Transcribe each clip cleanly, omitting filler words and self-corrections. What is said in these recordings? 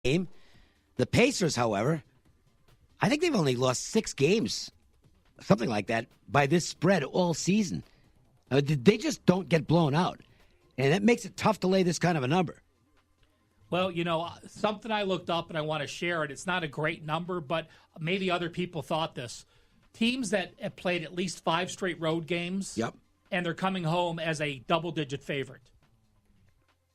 game. The Pacers, however, I think they've only lost 6 games, something like that, by this spread all season. They just don't get blown out. And that makes it tough to lay this kind of a number. Well, something I looked up and I want to share it. It's not a great number, but maybe other people thought this. Teams that have played at least 5 straight road games, and they're coming home as a double-digit favorite.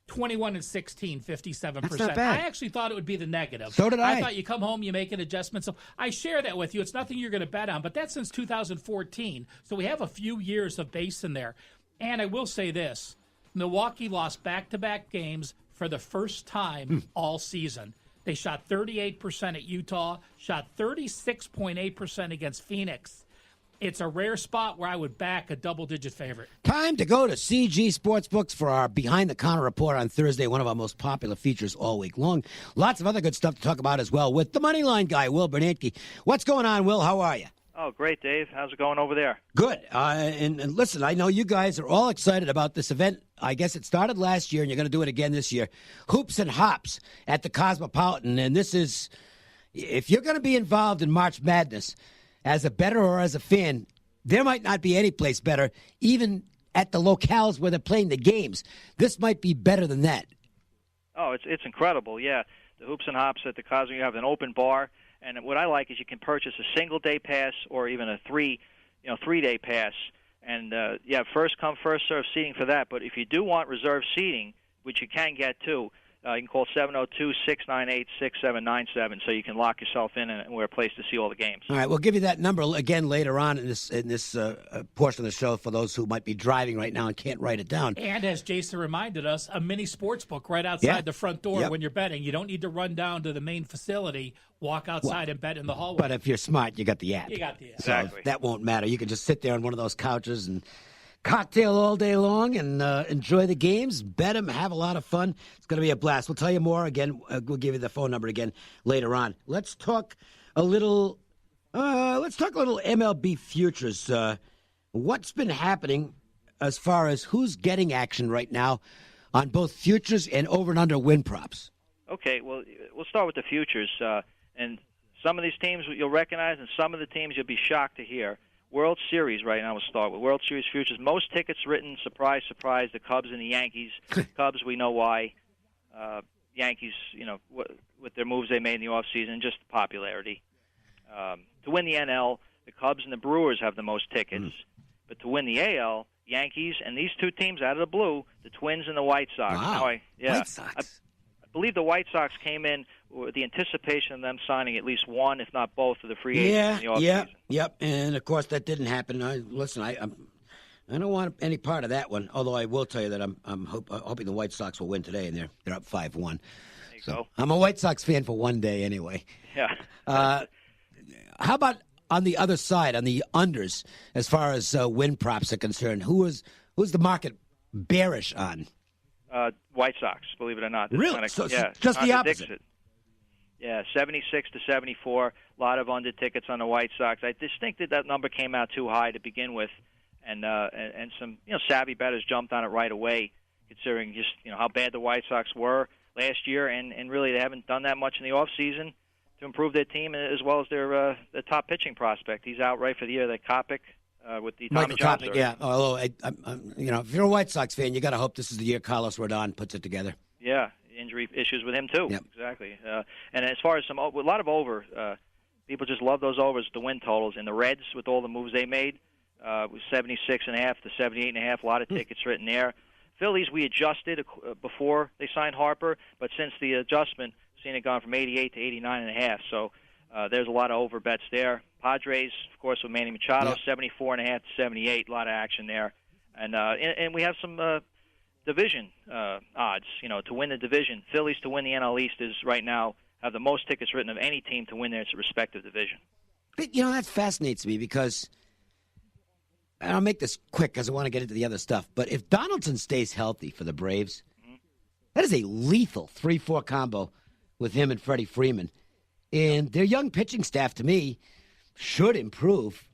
21-16, 57%. That's not bad. I actually thought it would be the negative. So did I. I thought you come home, you make an adjustment. So I share that with you. It's nothing you're going to bet on, but that's since 2014. So we have a few years of base in there. And I will say this. Milwaukee lost back-to-back games for the first time all season. They shot 38% at Utah, shot 36.8% against Phoenix. It's a rare spot where I would back a double-digit favorite. Time to go to CG Sportsbooks for our behind-the-counter report on Thursday, one of our most popular features all week long. Lots of other good stuff to talk about as well with the Moneyline guy, Will Bernanke. What's going on, Will? How are you? Oh, great, Dave. How's it going over there? Good. And listen, I know you guys are all excited about this event. I guess it started last year, and you're going to do it again this year. Hoops and Hops at the Cosmopolitan. And this is, if you're going to be involved in March Madness as a bettor or as a fan, there might not be any place better, even at the locales where they're playing the games. This might be better than that. Oh, it's incredible, yeah. The Hoops and Hops at the Cosmo, you have an open bar. And what I like is you can purchase a single-day pass or even a three-day pass. And, first come, first serve seating for that. But if you do want reserved seating, which you can get too, you can call 702-698-6797 so you can lock yourself in and we're a place to see all the games. All right, we'll give you that number again later on in this portion of the show for those who might be driving right now and can't write it down. And as Jason reminded us, a mini sports book right outside the front door when you're betting. You don't need to run down to the main facility, walk outside and bet in the hallway. But if you're smart, you got the app. You got the app. Exactly. So that won't matter. You can just sit there on one of those couches and cocktail all day long and enjoy the games, bet them, have a lot of fun. It's going to be a blast. We'll tell you more again. We'll give you the phone number again later on. Let's talk a little MLB futures. What's been happening as far as who's getting action right now on both futures and over and under win props? Okay, well, we'll start with the futures. And some of these teams you'll recognize and some of the teams you'll be shocked to hear. World Series right now, we'll start with World Series futures. Most tickets written, surprise, surprise, the Cubs and the Yankees. Cubs, we know why. Yankees, with their moves they made in the offseason, just popularity. To win the NL, the Cubs and the Brewers have the most tickets. But to win the AL, Yankees and these two teams out of the blue, the Twins and the White Sox. Wow. White Sox. I believe the White Sox came in with the anticipation of them signing at least one, if not both, of the free agents in the offseason. Yep. And, of course, that didn't happen. I don't want any part of that one, although I will tell you that I'm hoping the White Sox will win today, and they're up 5-1. There you go. I'm a White Sox fan for one day anyway. Yeah. How about on the other side, on the unders, as far as win props are concerned? Who's the market bearish on? White Sox, believe it or not. Really? Just the opposite. Yeah, 76 to 74. A lot of under tickets on the White Sox. I just think that number came out too high to begin with, and some savvy bettors jumped on it right away, considering just how bad the White Sox were last year, and really they haven't done that much in the off season to improve their team as well as their top pitching prospect. He's out right for the year. That Kopech. With the Tommy John story. Yeah. Although, if you're a White Sox fan, you got to hope this is the year Carlos Rodon puts it together. Yeah, injury issues with him too. Yep. Exactly. And as far as a lot of over, people just love those overs, the win totals. And the Reds, with all the moves they made, was 76.5 to 78.5. A lot of tickets written there. Phillies, we adjusted before they signed Harper, but since the adjustment, seen it gone from 88 to 89.5. So. There's a lot of over bets there. Padres, of course, with Manny Machado, 74.5 to 78. A lot of action there, and we have some division odds. To win the division, Phillies to win the NL East is right now have the most tickets written of any team to win their respective division. But, that fascinates me because, and I'll make this quick because I want to get into the other stuff. But if Donaldson stays healthy for the Braves, that is a lethal 3-4 combo with him and Freddie Freeman. And their young pitching staff, to me, should improve.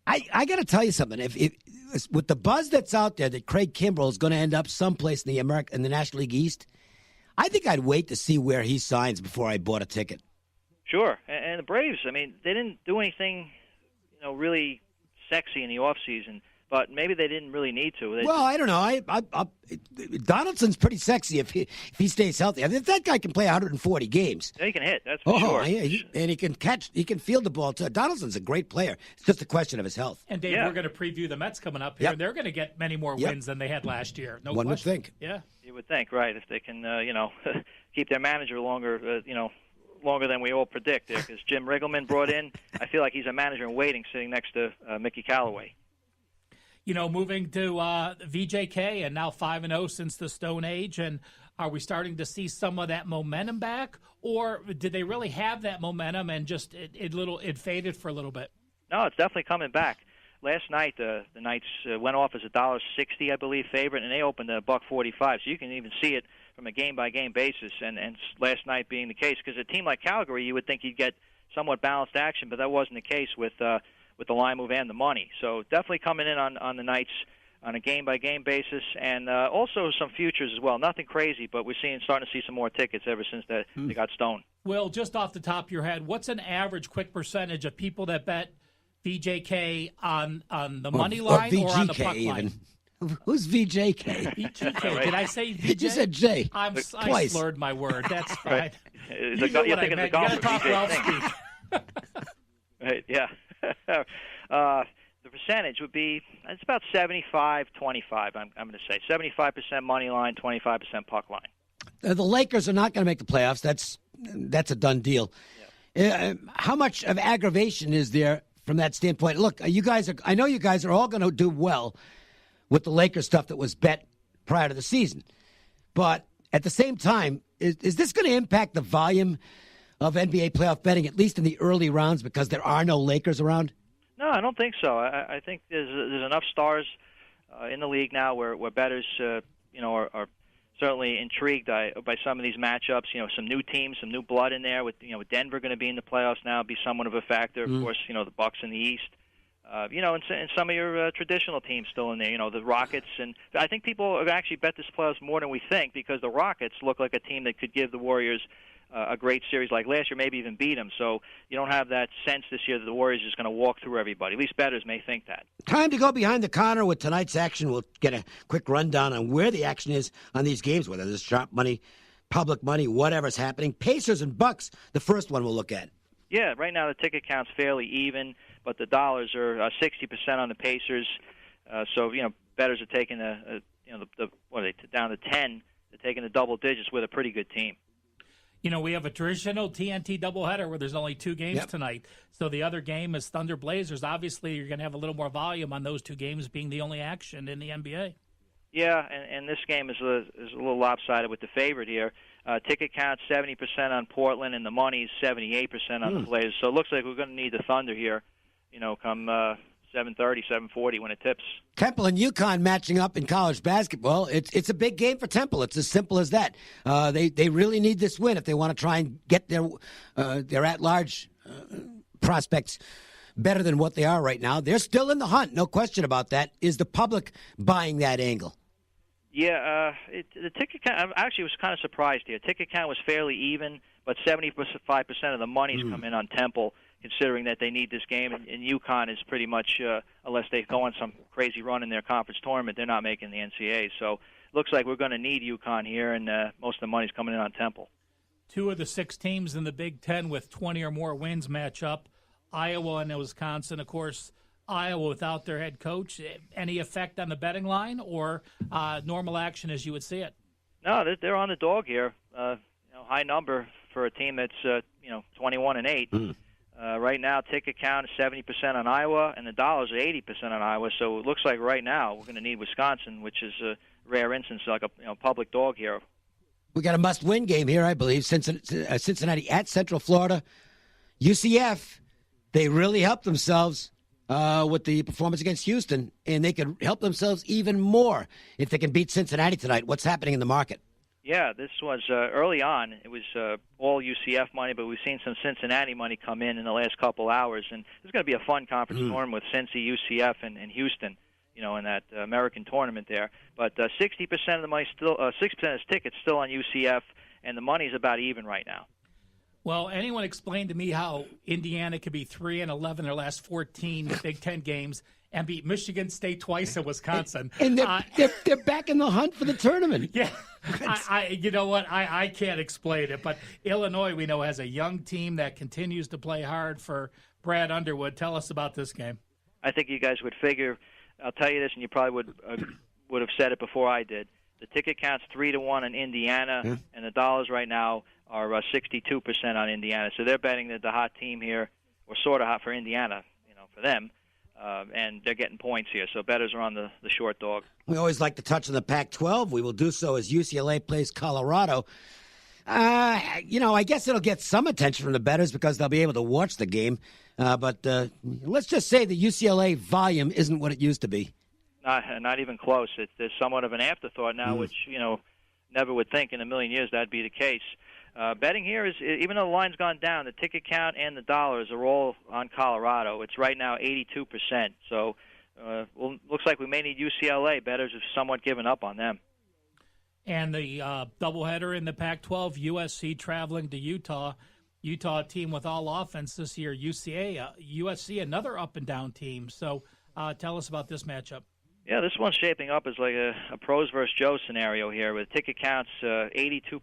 I got to tell you something. If with the buzz that's out there that Craig Kimbrell is going to end up someplace in the National League East, I think I'd wait to see where he signs before I bought a ticket. Sure, and the Braves. I mean, they didn't do anything, really sexy in the offseason, but maybe they didn't really need to. I don't know. Donaldson's pretty sexy if he stays healthy. I mean, if that guy can play 140 games, he can hit. That's for sure. Yeah, and he can catch. He can field the ball too. Donaldson's a great player. It's just a question of his health. And Dave, we're going to preview the Mets coming up here. Yep. They're going to get many more wins than they had last year. No One question. would think. Yeah, you would think, right? If they can, keep their manager longer, longer than we all predict there, because Jim Riggleman brought in. I feel like he's a manager in waiting, sitting next to Mickey Callaway. Moving to VJK and now 5-0 since the Stone Age, and are we starting to see some of that momentum back, or did they really have that momentum and just it faded for a little bit? No, it's definitely coming back. Last night, the Knights went off as $1.60, I believe, favorite, and they opened at $1.45. So you can even see it from a game-by-game basis, and last night being the case. Because a team like Calgary, you would think you'd get somewhat balanced action, but that wasn't the case with the line move and the money. So definitely coming in on the Knights on a game-by-game basis, and also some futures as well. Nothing crazy, but we're starting to see some more tickets ever since they got stoned. Will, just off the top of your head, what's an average quick percentage of people that bet VJK on the money line or on the puck line? Who's VJK? VJK. Did I say VJ? You said J. I slurred my word. That's fine. Right. You think it's a golfer. You got to talk Ralph speak. Right, yeah. The percentage would be, it's about 75-25, I'm going to say. 75% money line, 25% puck line. The Lakers are not going to make the playoffs. That's a done deal. Yeah. How much of aggravation is there from that standpoint? Look, I know you guys are all going to do well with the Lakers stuff that was bet prior to the season. But at the same time, is this going to impact the volume of NBA playoff betting, at least in the early rounds, because there are no Lakers around? No, I don't think so. I think there's enough stars in the league now where bettors, are certainly intrigued by some of these matchups. Some new teams, some new blood in there. With Denver going to be in the playoffs now, be somewhat of a factor. Of course, the Bucks in the East. And some of your traditional teams still in there. The Rockets, and I think people have actually bet this playoffs more than we think, because the Rockets look like a team that could give the Warriors a great series like last year, maybe even beat them. So you don't have that sense this year that the Warriors is going to walk through everybody. At least bettors may think that. Time to go behind the counter with tonight's action. We'll get a quick rundown on where the action is on these games, whether there's sharp money, public money, whatever's happening. Pacers and Bucks, the first one we'll look at. Yeah, right now the ticket count's fairly even, but the dollars are 60% on the Pacers. So bettors are taking down to 10. They're taking the double digits with a pretty good team. We have a traditional TNT doubleheader where there's only two games tonight. So the other game is ThunderBlazers. Obviously, you're going to have a little more volume on those two games being the only action in the NBA. Yeah, and this game is a little lopsided with the favorite here. Ticket count 70% on Portland, and the money is 78% on the Blazers. So it looks like we're going to need the Thunder here, come 7:30, 7:40 when it tips. Temple and UConn matching up in college basketball. It's a big game for Temple. It's as simple as that. They really need this win if they want to try and get their at-large prospects better than what they are right now. They're still in the hunt, no question about that. Is the public buying that angle? Yeah, the ticket count, I actually was kind of surprised here. Ticket count was fairly even, but 75% of the money's come in on Temple, considering that they need this game. And UConn is pretty much, unless they go on some crazy run in their conference tournament, they're not making the NCAA. So it looks like we're going to need UConn here, and most of the money's coming in on Temple. Two of the six teams in the Big Ten with 20 or more wins match up. Iowa and Wisconsin, of course. Iowa without their head coach. Any effect on the betting line, or normal action as you would see it? No, they're on the dog here. High number for a team that's 21-8. Right now, ticket count is 70% on Iowa, and the dollars are 80% on Iowa. So it looks like right now we're going to need Wisconsin, which is a rare instance, like a public dog here. We got a must-win game here, I believe. Cincinnati at Central Florida. UCF, they really helped themselves with the performance against Houston, and they could help themselves even more if they can beat Cincinnati tonight. What's happening in the market? Yeah, this was early on. It was all UCF money, but we've seen some Cincinnati money come in the last couple hours, and it's going to be a fun conference tournament with Cincy, UCF, and Houston. In that American tournament there. But 60% of the money still, 6% of tickets still on UCF, and the money's about even right now. Well, anyone explain to me how Indiana could be 3-11 their last 14 Big Ten games and beat Michigan State twice and Wisconsin? And they're back in the hunt for the tournament. Yeah, you know what? I can't explain it, but Illinois, we know, has a young team that continues to play hard for Brad Underwood. Tell us about this game. I think you guys would figure. I'll tell you this, and you probably would have said it before I did. The ticket count's 3-1 in Indiana, and the dollars right now are 62% on Indiana. So they're betting that the hot team here, or sort of hot for Indiana, for them, and they're getting points here. So bettors are on the short dog. We always like to touch on the Pac-12. We will do so as UCLA plays Colorado. I guess it'll get some attention from the bettors because they'll be able to watch the game. But let's just say the UCLA volume isn't what it used to be. Not even close. It's somewhat of an afterthought now, which, never would think in a million years that'd be the case. Betting here is, even though the line's gone down, the ticket count and the dollars are all on Colorado. It's right now 82%. So looks like we may need UCLA. Bettors have somewhat given up on them. And the doubleheader in the Pac-12, USC traveling to Utah. Utah team with all offense this year. USC, another up-and-down team. So tell us about this matchup. Yeah, this one's shaping up as like a pros versus Joe scenario here, with ticket counts 82%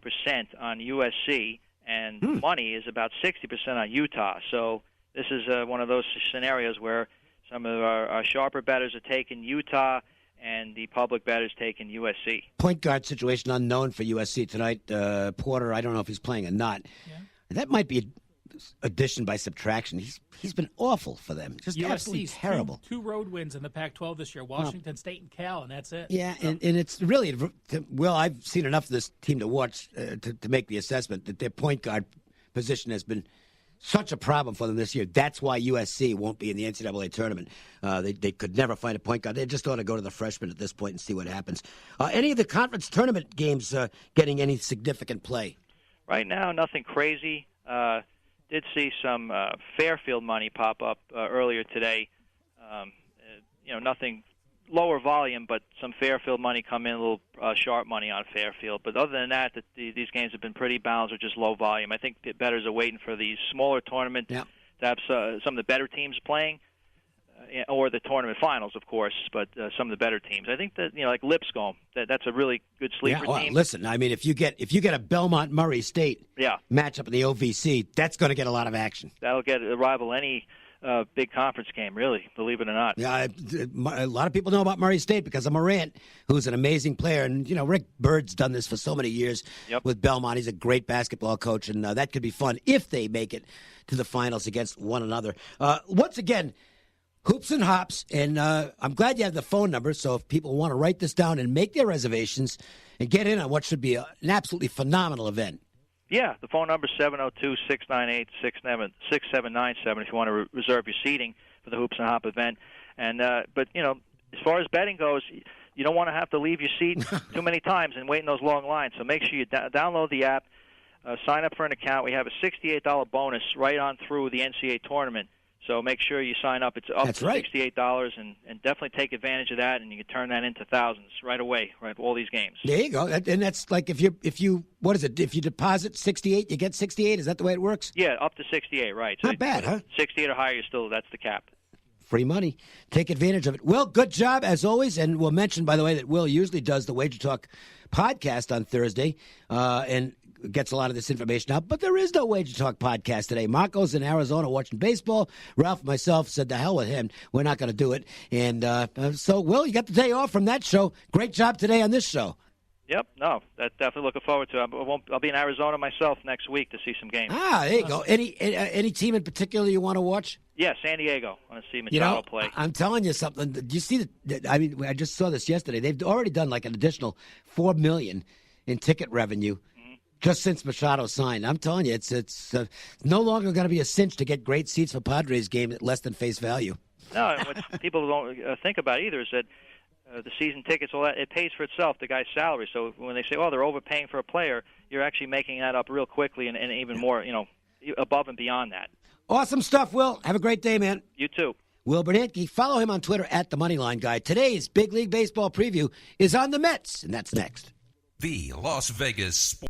on USC, and money is about 60% on Utah. So this is one of those scenarios where some of our sharper bettors are taking Utah, and the public bettors taking USC. Point guard situation unknown for USC tonight. Porter, I don't know if he's playing or not. Yeah. That might be addition by subtraction. He's been awful for them. Just absolutely terrible. Two road wins in the Pac-12 this year, Washington State and Cal, and that's it. Yeah, and it's really, well, I've seen enough of this team to watch to make the assessment that their point guard position has been such a problem for them this year. That's why USC won't be in the NCAA tournament. They could never find a point guard. They just ought to go to the freshmen at this point and see what happens. Any of the conference tournament games getting any significant play? Right now, nothing crazy. Did see some Fairfield money pop up earlier today. Nothing lower volume, but some Fairfield money come in, a little sharp money on Fairfield. But other than that, these games have been pretty balanced or just low volume. I think the bettors are waiting for these smaller tournaments to have some of the better teams playing, or the tournament finals, of course, but some of the better teams. I think that, like Lipscomb, that's a really good sleeper team. Listen, I mean, if you get a Belmont Murray State matchup in the OVC, that's going to get a lot of action. That'll rival any big conference game, really, believe it or not. Yeah, a lot of people know about Murray State because of Morant, who's an amazing player. And, Rick Bird's done this for so many years with Belmont. He's a great basketball coach, and that could be fun if they make it to the finals against one another. Once again, Hoops and Hops, and I'm glad you have the phone number, so if people want to write this down and make their reservations and get in on what should be an absolutely phenomenal event. Yeah, the phone number is 702-698-6797 if you want to reserve your seating for the Hoops and Hop event. And but, as far as betting goes, you don't want to have to leave your seat too many times and wait in those long lines. So make sure you download the app, sign up for an account. We have a $68 bonus right on through the NCAA tournament. So make sure you sign up. It's up to $68, and definitely take advantage of that, and you can turn that into thousands right away, right? All these games. There you go. And that's like if you what is it? If you deposit 68, you get 68. Is that the way it works? Yeah, up to 68, right? So not bad, huh? 68 or higher, that's the cap. Free money. Take advantage of it. Will, good job as always. And we'll mention, by the way, that Will usually does the Wager Talk podcast on Thursday, and gets a lot of this information out, but there is no Wager Talk podcast today. Marco's in Arizona watching baseball. Ralph and myself said to hell with him. We're not going to do it. And so, Will, you got the day off from that show. Great job today on this show. Yep, no, that's definitely looking forward to it. I'll be in Arizona myself next week to see some games. There you go. Any team in particular you want to watch? Yeah, San Diego. I want to see Machado play. I'm telling you something. Do you see I just saw this yesterday. They've already done like an additional $4 million in ticket revenue just since Machado signed. I'm telling you, it's no longer going to be a cinch to get great seats for Padres game at less than face value. No, what people don't think about either is that the season tickets, all that, it pays for itself, the guy's salary. So when they say, oh, they're overpaying for a player, you're actually making that up real quickly and even more, above and beyond that. Awesome stuff, Will. Have a great day, man. You too. Will Bernanke. Follow him on Twitter at The Moneyline Guy. Today's Big League Baseball preview is on the Mets, and that's next. The Las Vegas